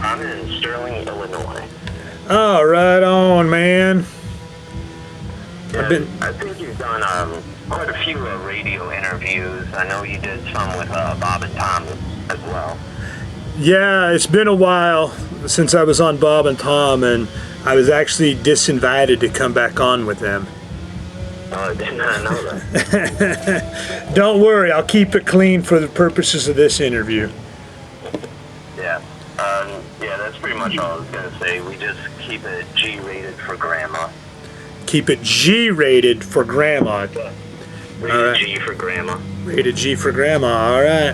I'm in Sterling, Illinois. Oh, right on, man. Yeah, I think you've done quite a few radio interviews. I know you did some with Bob and Tom as well. Yeah, it's been a while since I was on Bob and Tom, and I was actually disinvited to come back on with them. Oh, I did not know that. Don't worry, I'll keep it clean for the purposes of this interview. Yeah. Yeah, that's pretty much all I was going to say. We just keep it G-rated for grandma. Keep it G-rated for grandma. Yeah. Rated G for grandma. Rated G for grandma, all right.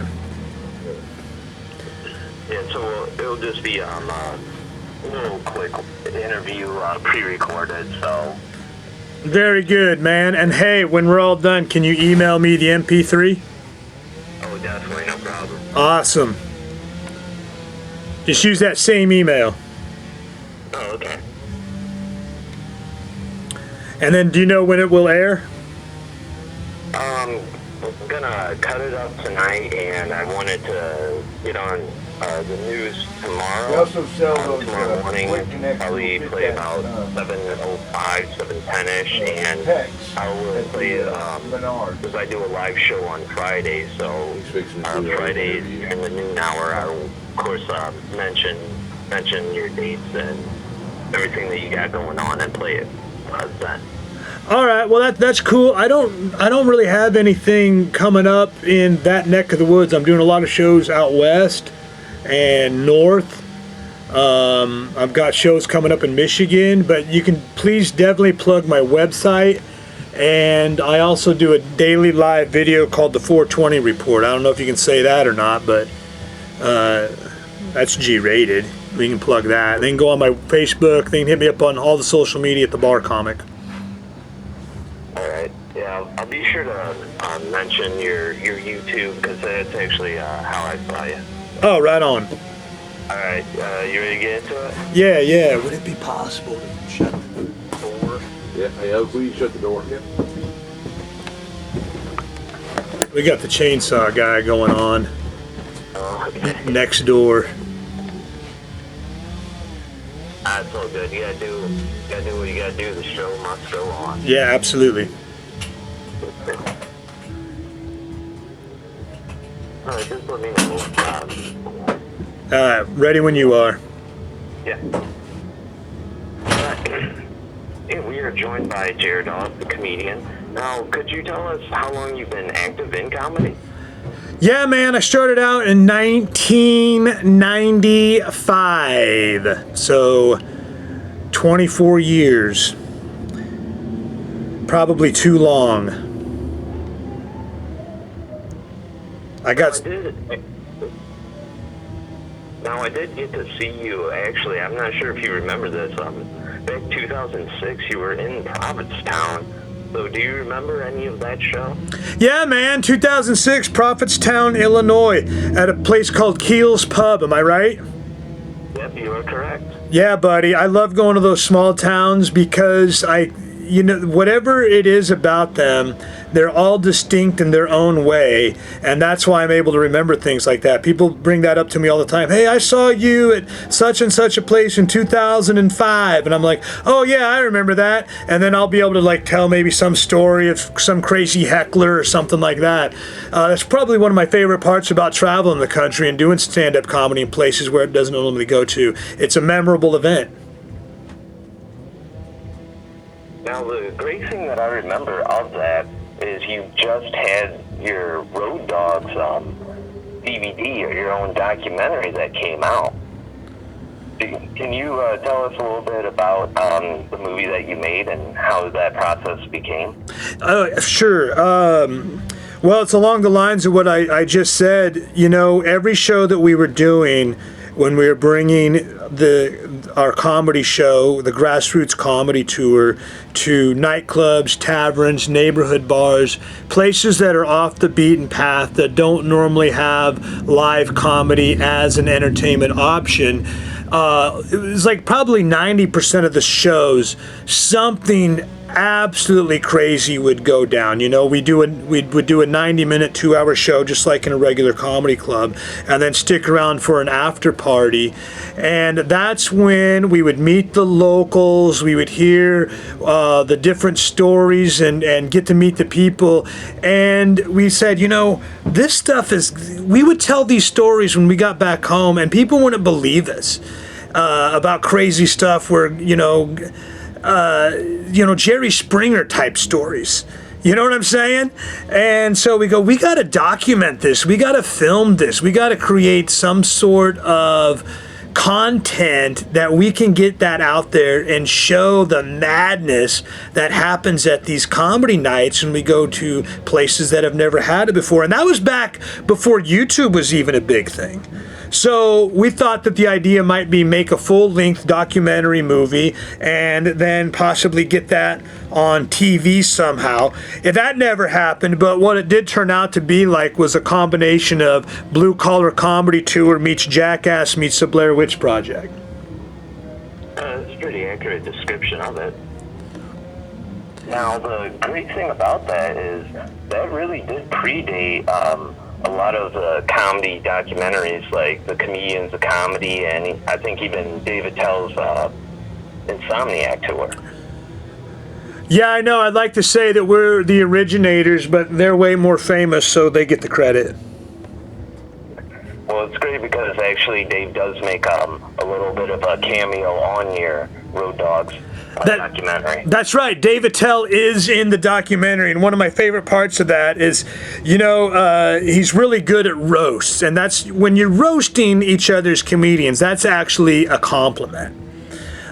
Yeah, so it'll just be a little quick interview, pre-recorded, so... Very good, man. And hey, when we're all done, can you email me the MP3? Oh, definitely, no problem. Awesome. Just use that same email. Oh, okay. And then do you know when it will air? I'm gonna cut it up tonight, and I wanted to get on the news tomorrow. We also sell those, tomorrow morning, probably play about 7:05, 7:10ish, and I will play, because I do a live show on Friday, so Fridays in the noon hour, I will, of course, mention your dates and everything that you got going on and play it then. All right, well that's cool. I don't really have anything coming up in that neck of the woods. I'm doing a lot of shows out west and north. I've got shows coming up in Michigan, but you can please definitely plug my website. And I also do a daily live video called the 420 Report. I don't know if you can say that or not, but that's G-rated. We can plug that. They can go on my Facebook. They can hit me up on all the social media at the Bar Comic. All right. Yeah, I'll be sure to mention your YouTube, because that's actually how I saw you. Oh, right on. All right. You ready to get into it? Yeah. Would it be possible to shut the door? Yeah, hey, will you shut the door? Yeah. We got the chainsaw guy going on. Oh, okay. Next door. That's all good. You gotta do what you gotta do. The show must go on. Yeah, absolutely. All right, just let me know. Ready when you are. Yeah. And we are joined by JerDog, the comedian. Now, could you tell us how long you've been active in comedy? Yeah, man, I started out in 1995, so 24 years. Probably too long. I did get to see you, actually. I'm not sure if you remember this. Back in 2006, you were in Provincetown. So do you remember any of that show? Yeah, man, 2006, Prophetstown, Illinois, at a place called Keel's Pub. Am I right? Yep, you are correct. Yeah, buddy. I love going to those small towns because whatever it is about them, they're all distinct in their own way, and that's why I'm able to remember things like that. People bring that up to me all the time. Hey, I saw you at such and such a place in 2005, and I'm like, oh yeah, I remember that. And then I'll be able to tell maybe some story of some crazy heckler or something like that. That's probably one of my favorite parts about traveling the country and doing stand-up comedy in places where it doesn't normally go to. It's a memorable event. Now, the great thing that I remember of that is you just had your Road Dogs DVD, or your own documentary that came out. Can you tell us a little bit about the movie that you made and how that process became? Sure. Well, it's along the lines of what I just said. Every show that we were doing, when we were bringing our comedy show, the Grassroots Comedy Tour, to nightclubs, taverns, neighborhood bars, places that are off the beaten path that don't normally have live comedy as an entertainment option, it was probably 90% of the shows, something absolutely crazy would go down. You know, we would do a 90-minute, 2-hour show just like in a regular comedy club, and then stick around for an after party. And that's when we would meet the locals, we would hear the different stories and get to meet the people. And we said, you know, this stuff is, we would tell these stories when we got back home, and people wouldn't believe us about crazy stuff where, Jerry Springer type stories. You know what I'm saying? And so we go, we got to document this. We got to film this. We got to create some sort of content that we can get that out there and show the madness that happens at these comedy nights when we go to places that have never had it before. And that was back before YouTube was even a big thing. So we thought that the idea might be make a full-length documentary movie and then possibly get that on TV somehow. And that never happened, but what it did turn out to be like was a combination of Blue Collar Comedy Tour meets Jackass meets the Blair Witch Project. It's a pretty accurate description of it. Now, the great thing about that is that really did predate a lot of comedy documentaries, like the Comedians of Comedy, and I think even David Tell's Insomniac tour. Yeah, I know. I'd like to say that we're the originators, but they're way more famous, so they get the credit. Well, it's great because actually Dave does make a little bit of a cameo on your Road Dogs documentary. That's right. David Tell is in the documentary, and one of my favorite parts of that is, he's really good at roasts, and that's when you're roasting each other's comedians. That's actually a compliment.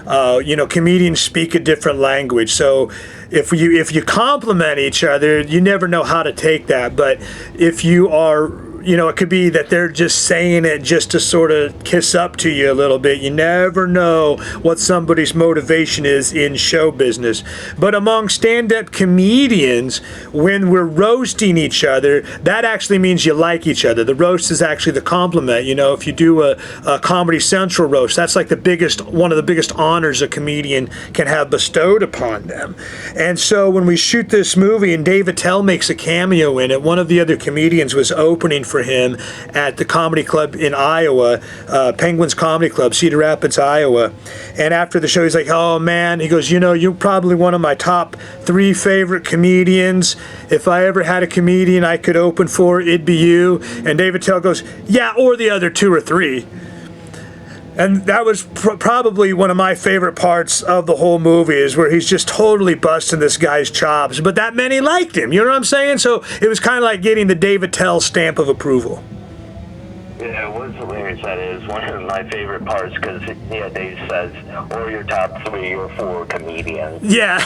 Comedians speak a different language, so if you compliment each other, you never know how to take that. But if you are, it could be that they're just saying it just to sort of kiss up to you a little bit. You never know what somebody's motivation is in show business. But among stand-up comedians, when we're roasting each other, that actually means you like each other. The roast is actually the compliment. If you do a Comedy Central roast, that's like one of the biggest honors a comedian can have bestowed upon them. And so when we shoot this movie and David Tell makes a cameo in it, one of the other comedians was opening for him at the comedy club in Iowa, Penguins Comedy Club, Cedar Rapids, Iowa. And after the show, he's like, oh man, he goes, you're probably one of my top 3 favorite comedians. If I ever had a comedian I could open for, it'd be you. And David Tell goes, yeah, or the other 2 or 3. And that was probably one of my favorite parts of the whole movie, is where he's just totally busting this guy's chops. But that meant he liked him. You know what I'm saying? So it was kind of like getting the David Tell stamp of approval. Yeah, it was hilarious. That is one of my favorite parts because, Dave says, or your top 3 or 4 comedians. Yeah.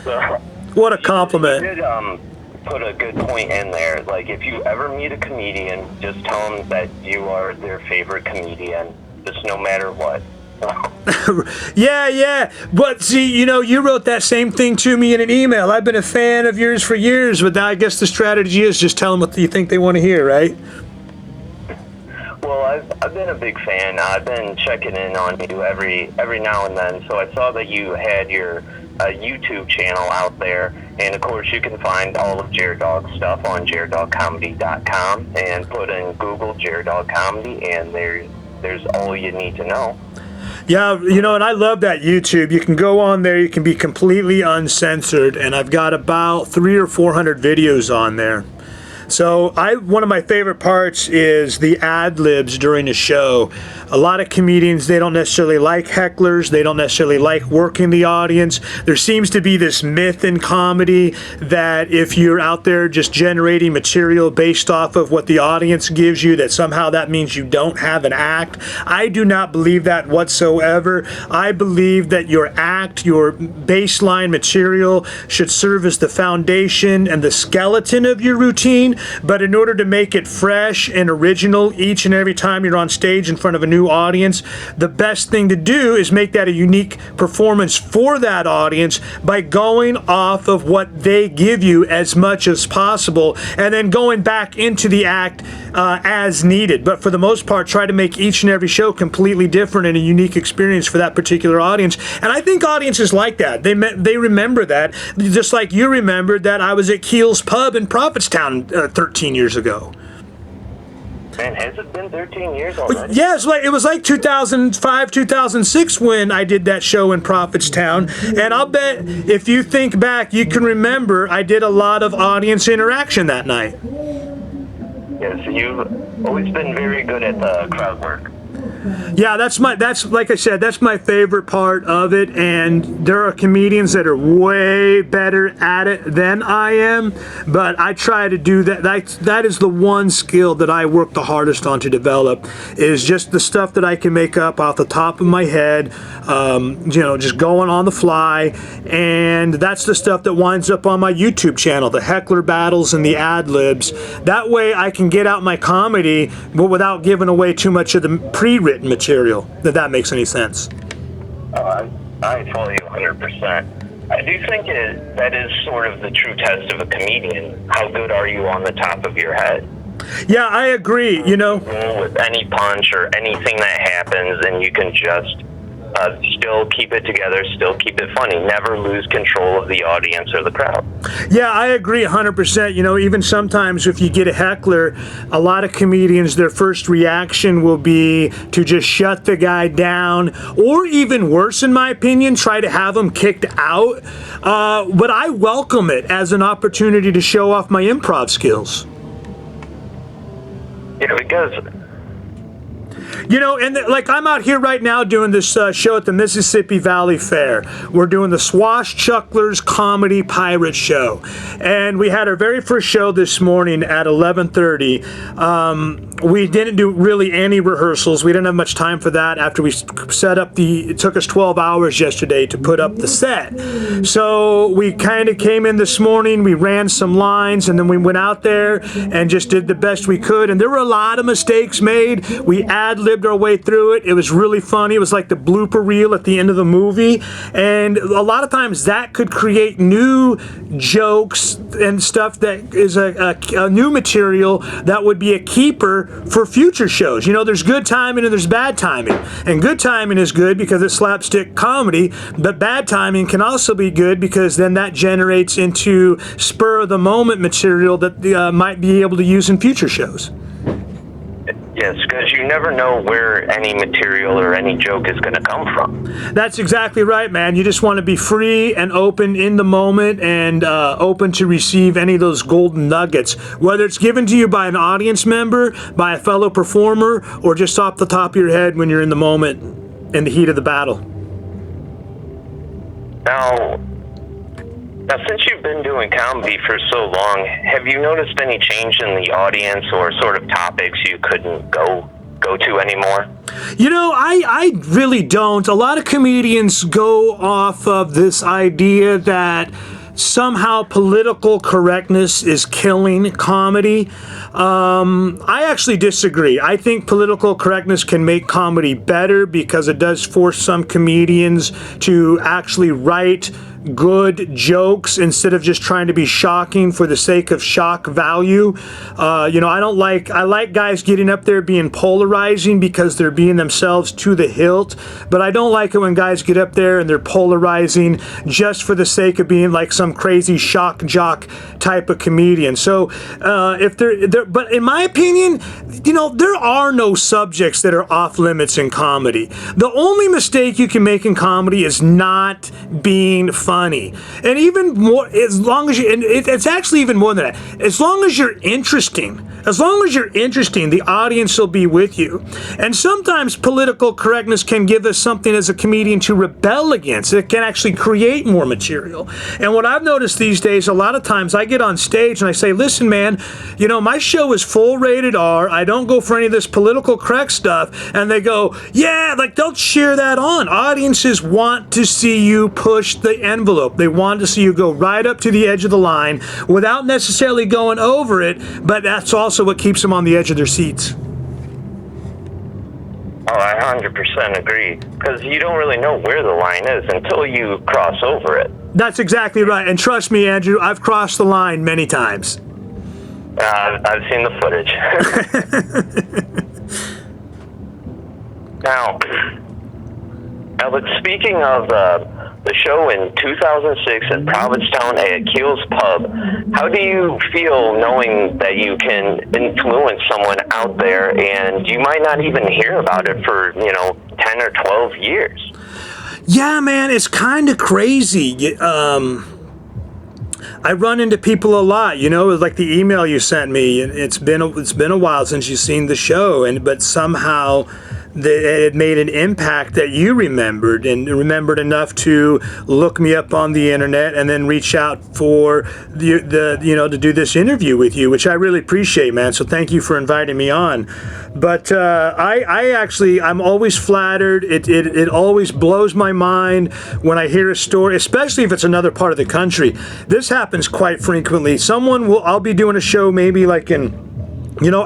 So, what a compliment. You did put a good point in there. Like, if you ever meet a comedian, just tell them that you are their favorite comedian, just no matter what. Yeah. But see, you wrote that same thing to me in an email. I've been a fan of yours for years, but I guess the strategy is just tell them what you think they want to hear, right? Well, I've been a big fan. I've been checking in on you every now and then. So I saw that you had your YouTube channel out there, and of course you can find all of JerDog stuff on JerDogComedy.com, and put in Google JerDog Comedy, and there's all you need to know. Yeah, and I love that YouTube. You can go on there, you can be completely uncensored, and I've got about 300 or 400 videos on there. So one of my favorite parts is the ad-libs during the show. A lot of comedians, they don't necessarily like hecklers. They don't necessarily like working the audience. There seems to be this myth in comedy that if you're out there just generating material based off of what the audience gives you, that somehow that means you don't have an act. I do not believe that whatsoever. I believe that your act, your baseline material, should serve as the foundation and the skeleton of your routine. but in order to make it fresh and original each and every time you're on stage in front of a new audience, the best thing to do is make that a unique performance for that audience by going off of what they give you as much as possible and then going back into the act as needed. But for the most part, try to make each and every show completely different and a unique experience for that particular audience. And I think audiences like that. They remember that, just like you remembered that I was at Keel's Pub in Prophetstown 13 years ago. Man, has it been 13 years already? Yeah, it was like 2005, 2006 when I did that show in Prophetstown. And I'll bet if you think back, you can remember I did a lot of audience interaction that night. Yes, you've always been very good at the crowd work. Yeah, that's like I said, that's my favorite part of it, and there are comedians that are way better at it than I am, but I try to do that. That is the one skill that I work the hardest on to develop, is just the stuff that I can make up off the top of my head, just going on the fly, and that's the stuff that winds up on my YouTube channel, the heckler battles and the ad-libs. That way I can get out my comedy, but without giving away too much of the pre-written material, if that makes any sense. I follow you 100%. I do think that is sort of the true test of a comedian. How good are you on the top of your head? Yeah, I agree. With any punch or anything that happens, and you can just still keep it together, still keep it funny, never lose control of the audience or the crowd. Yeah, I agree 100%. Even sometimes if you get a heckler, a lot of comedians, their first reaction will be to just shut the guy down, or even worse, in my opinion, try to have him kicked out. But I welcome it as an opportunity to show off my improv skills. Yeah, because like I'm out here right now doing this show at the Mississippi Valley Fair. We're doing the Swashbucklers Comedy Pirate Show. And we had our very first show this morning at 11:30. We didn't do really any rehearsals. We didn't have much time for that after we set up it took us 12 hours yesterday to put up the set. So we kind of came in this morning, we ran some lines, and then we went out there and just did the best we could. And there were a lot of mistakes made. We ad-libbed our way through it. It was really funny. It was like the blooper reel at the end of the movie. And a lot of times that could create new jokes and stuff that is a new material that would be a keeper for future shows. There's good timing and there's bad timing. And good timing is good because it's slapstick comedy, but bad timing can also be good because then that generates into spur of the moment material that might be able to use in future shows. Yes, because you never know where any material or any joke is going to come from. That's exactly right, man. You just want to be free and open in the moment and open to receive any of those golden nuggets, whether it's given to you by an audience member, by a fellow performer, or just off the top of your head when you're in the moment, in the heat of the battle. Now, since you've been doing comedy for so long, have you noticed any change in the audience or sort of topics you couldn't go to anymore? I really don't. A lot of comedians go off of this idea that somehow political correctness is killing comedy. I actually disagree. I think political correctness can make comedy better because it does force some comedians to actually write good jokes instead of just trying to be shocking for the sake of shock value. I like guys getting up there being polarizing because they're being themselves to the hilt, but I don't like it when guys get up there and they're polarizing just for the sake of being like some crazy shock jock type of comedian. So but in my opinion, there are no subjects that are off limits in comedy. The only mistake you can make in comedy is not being funny. And even more, as long as it's actually even more than that. As long as you're interesting, the audience will be with you. And sometimes political correctness can give us something as a comedian to rebel against. It can actually create more material. And what I've noticed these days, a lot of times I get on stage and I say, listen, man, my show is full rated R. I don't go for any of this political correct stuff. And they go, yeah, like they'll cheer that on. Audiences want to see you push the envelope. They wanted to see you go right up to the edge of the line without necessarily going over it, but that's also what keeps them on the edge of their seats. Oh, I 100% agree. Because you don't really know where the line is until you cross over it. That's exactly right. And trust me, Andrew, I've crossed the line many times. I've seen the footage. Now, but speaking of the show in 2006 at Provincetown at Keel's Pub, how do you feel knowing that you can influence someone out there and you might not even hear about it for, 10 or 12 years? Yeah, man, it's kind of crazy. I run into people a lot, like the email you sent me. It's been a while since you've seen the show, but somehow it made an impact that you remembered enough to look me up on the internet and then reach out for to do this interview with you, which I really appreciate, man. So thank you for inviting me on. But I'm always flattered. It always blows my mind when I hear a story, especially if it's another part of the country. This happens quite frequently. I'll be doing a show maybe like in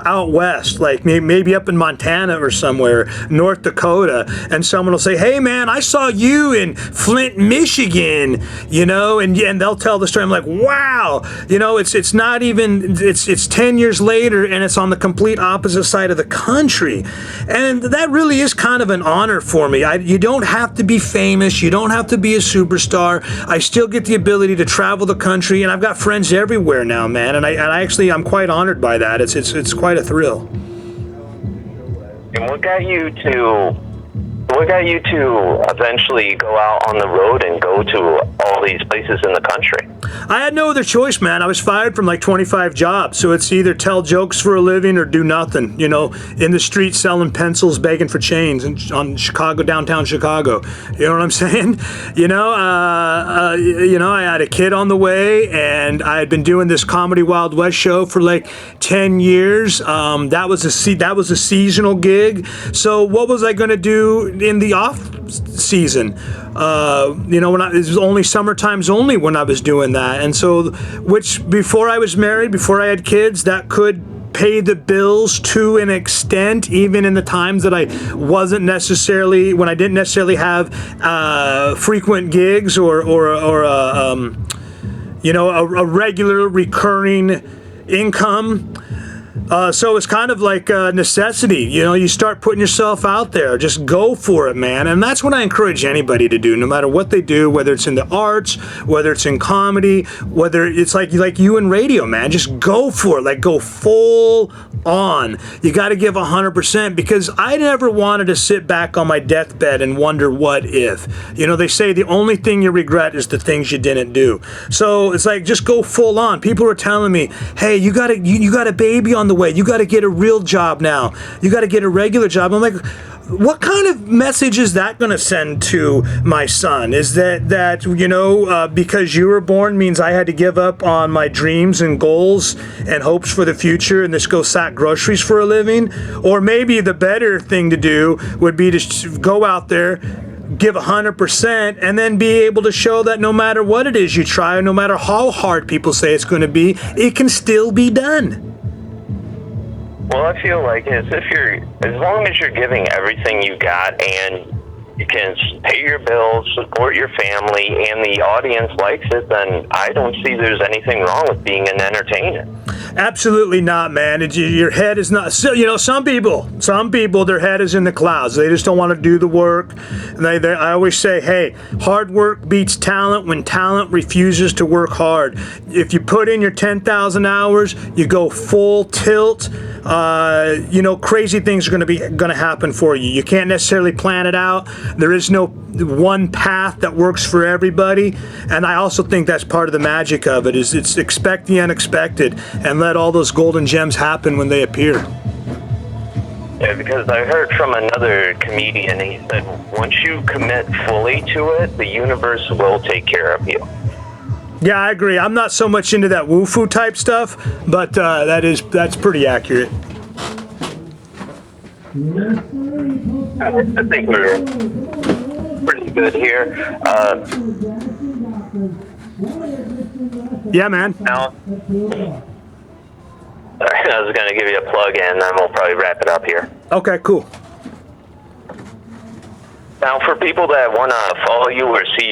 out west, like maybe up in Montana or somewhere, North Dakota, and someone will say, "Hey, man, I saw you in Flint, Michigan," and they'll tell the story. I'm like, "Wow," it's not even, it's 10 years later, and it's on the complete opposite side of the country, and that really is kind of an honor for me. You don't have to be famous, you don't have to be a superstar. I still get the ability to travel the country, and I've got friends everywhere now, man, and I'm quite honored by that. It's quite a thrill. And what got you to eventually go out on the road and go to all these places in the country? I had no other choice, man. I was fired from like 25 jobs, so it's either tell jokes for a living or do nothing. In the street selling pencils, begging for change on downtown Chicago. You know what I'm saying? I had a kid on the way, and I had been doing this Comedy Wild West show for like 10 years. That was a seasonal gig. So what was I going to do in the off season? It was only summer times only when I was doing that. And so, which before I was married, before I had kids, that could pay the bills to an extent, even in the times that I didn't necessarily have frequent gigs or a regular recurring income. So it's kind of like a necessity. You start putting yourself out there. Just go for it, man. And that's what I encourage anybody to do, no matter what they do, whether it's in the arts, whether it's in comedy, whether it's like you in radio, man. Just go for it. Like, go full on. You got to give 100%, because I never wanted to sit back on my deathbed and wonder what if. They say the only thing you regret is the things you didn't do. So it's like, just go full on. People are telling me, "Hey, you got a baby on the way. You got to get a real job now. You got to get a regular job." I'm like, what kind of message is that going to send to my son? Is that because you were born means I had to give up on my dreams and goals and hopes for the future and just go sack groceries for a living? Or maybe the better thing to do would be to go out there, give 100%, and then be able to show that no matter what it is you try, no matter how hard people say it's going to be, it can still be done. Well, I feel like as long as you're giving everything you got and you can pay your bills, support your family, and the audience likes it, then I don't see there's anything wrong with being an entertainer. Absolutely not, man. Your head is not. Some people, their head is in the clouds. They just don't want to do the work. I always say, hey, hard work beats talent when talent refuses to work hard. If you put in your 10,000 hours, you go full tilt. Crazy things are going to happen for you. You can't necessarily plan it out. There is no one path that works for everybody, and I also think that's part of the magic of it. Is it's expect the unexpected and let all those golden gems happen when they appear. Yeah, because I heard from another comedian, he said once you commit fully to it, the universe will take care of you. Yeah, I agree. I'm not so much into that woo-foo type stuff, but that's pretty accurate. I think we're pretty good here. Yeah, man. Now, I was going to give you a plug in, then we'll probably wrap it up here. Okay, cool. Now, for people that want to follow you or see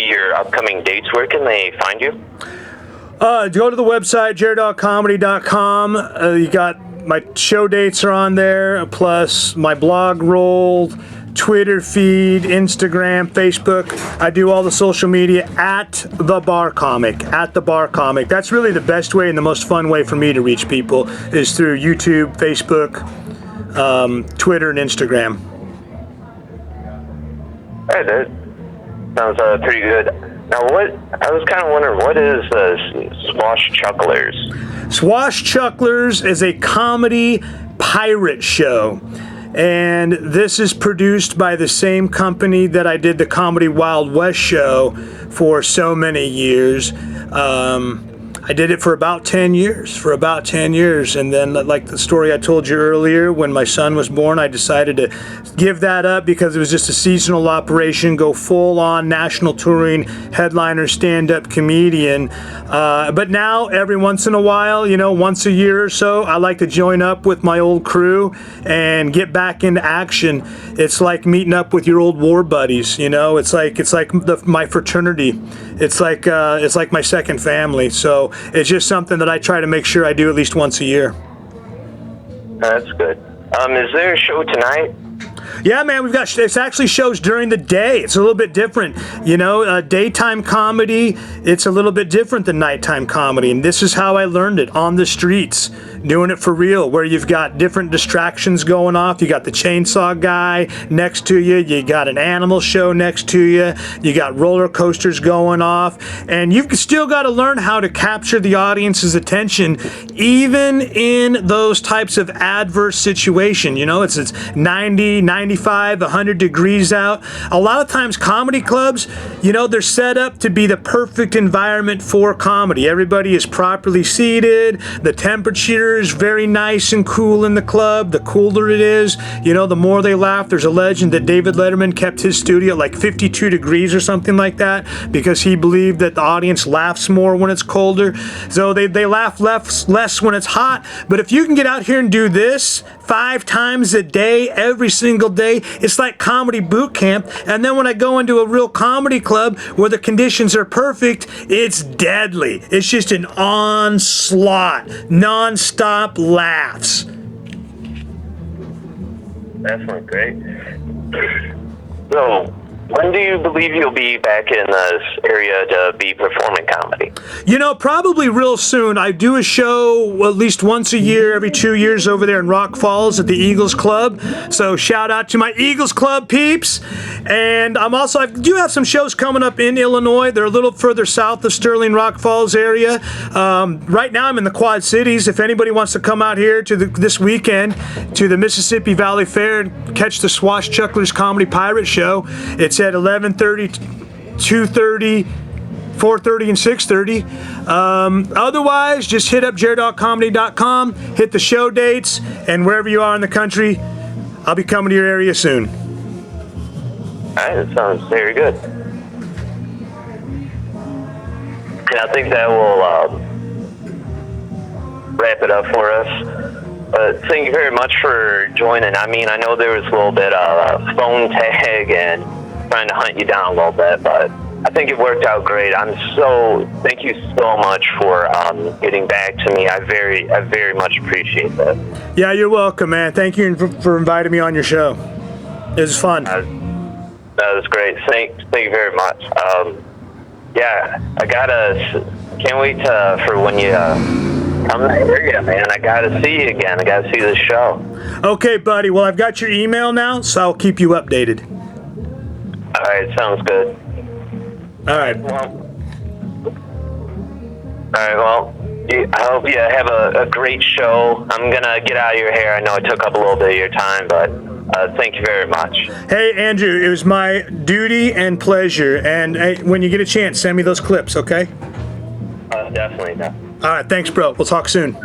your upcoming dates, where can they find you? Go to the website, JerDogComedy.com. You got my show dates are on there, plus my blog rolled, Twitter feed, Instagram, Facebook. I do all the social media at the Bar Comic. That's really the best way and the most fun way for me to reach people is through YouTube, Facebook, Twitter, and Instagram. Hey, that sounds pretty good. Now, I was kind of wondering, what is Swashchucklers? Swashchucklers is a comedy pirate show. And this is produced by the same company that I did the Comedy Wild West show for so many years. I did it for about 10 years, and then like the story I told you earlier, when my son was born, I decided to give that up because it was just a seasonal operation, go full on national touring headliner stand-up comedian. But now every once in a while, once a year or so, I like to join up with my old crew and get back into action. It's like meeting up with your old war buddies, it's like my fraternity. It's like my second family. So it's just something that I try to make sure I do at least once a year. That's good. Is there a show tonight? Yeah, man, it's actually shows during the day. It's a little bit different. Daytime comedy, it's a little bit different than nighttime comedy. And this is how I learned it, on the streets, doing it for real, where you've got different distractions going off. You got the chainsaw guy next to you. You got an animal show next to you. You got roller coasters going off. And you've still got to learn how to capture the audience's attention, even in those types of adverse situations. It's 90, 95, 100 degrees out. A lot of times comedy clubs, they're set up to be the perfect environment for comedy. Everybody is properly seated. The temperature is very nice and cool in the club. The cooler it is, the more they laugh. There's a legend that David Letterman kept his studio at like 52 degrees or something like that because he believed that the audience laughs more when it's colder. So they laugh less when it's hot. But if you can get out here and do this 5 times a day, every single day, it's like comedy boot camp. And then when I go into a real comedy club where the conditions are perfect, it's deadly. It's just an onslaught, non-stop laughs. That sounds great. So, when do you believe you'll be back in this area to be performing comedy? Probably real soon. I do a show at least once a year, every 2 years over there in Rock Falls at the Eagles Club. So shout out to my Eagles Club peeps. And I do have some shows coming up in Illinois. They're a little further south of Sterling, Rock Falls area. Right now I'm in the Quad Cities. If anybody wants to come out here to this weekend to the Mississippi Valley Fair and catch the Swashchucklers Comedy Pirate Show, it's at 11:30, 2:30, 4:30, and 6:30. Otherwise, just hit up JerDogComedy.com, hit the show dates, and wherever you are in the country, I'll be coming to your area soon. All right, that sounds very good. And I think that will wrap it up for us. But thank you very much for joining. I mean, I know there was a little bit of a phone tag and trying to hunt you down a little bit, but I think it worked out great. Thank you so much for getting back to me. I very much appreciate that. Yeah, you're welcome, man. Thank you for inviting me on your show. It was fun. That was great. Thank you very much. Yeah, can't wait for when you come to the area, man. I gotta see you again. I gotta see the show. Okay, buddy. Well, I've got your email now, so I'll keep you updated. All right, sounds good. All right. Well, I hope you have a great show. I'm gonna get out of your hair. I know it took up a little bit of your time, but thank you very much. Hey, Andrew, it was my duty and pleasure. And hey, when you get a chance, send me those clips, okay? Definitely. All right, thanks, bro. We'll talk soon.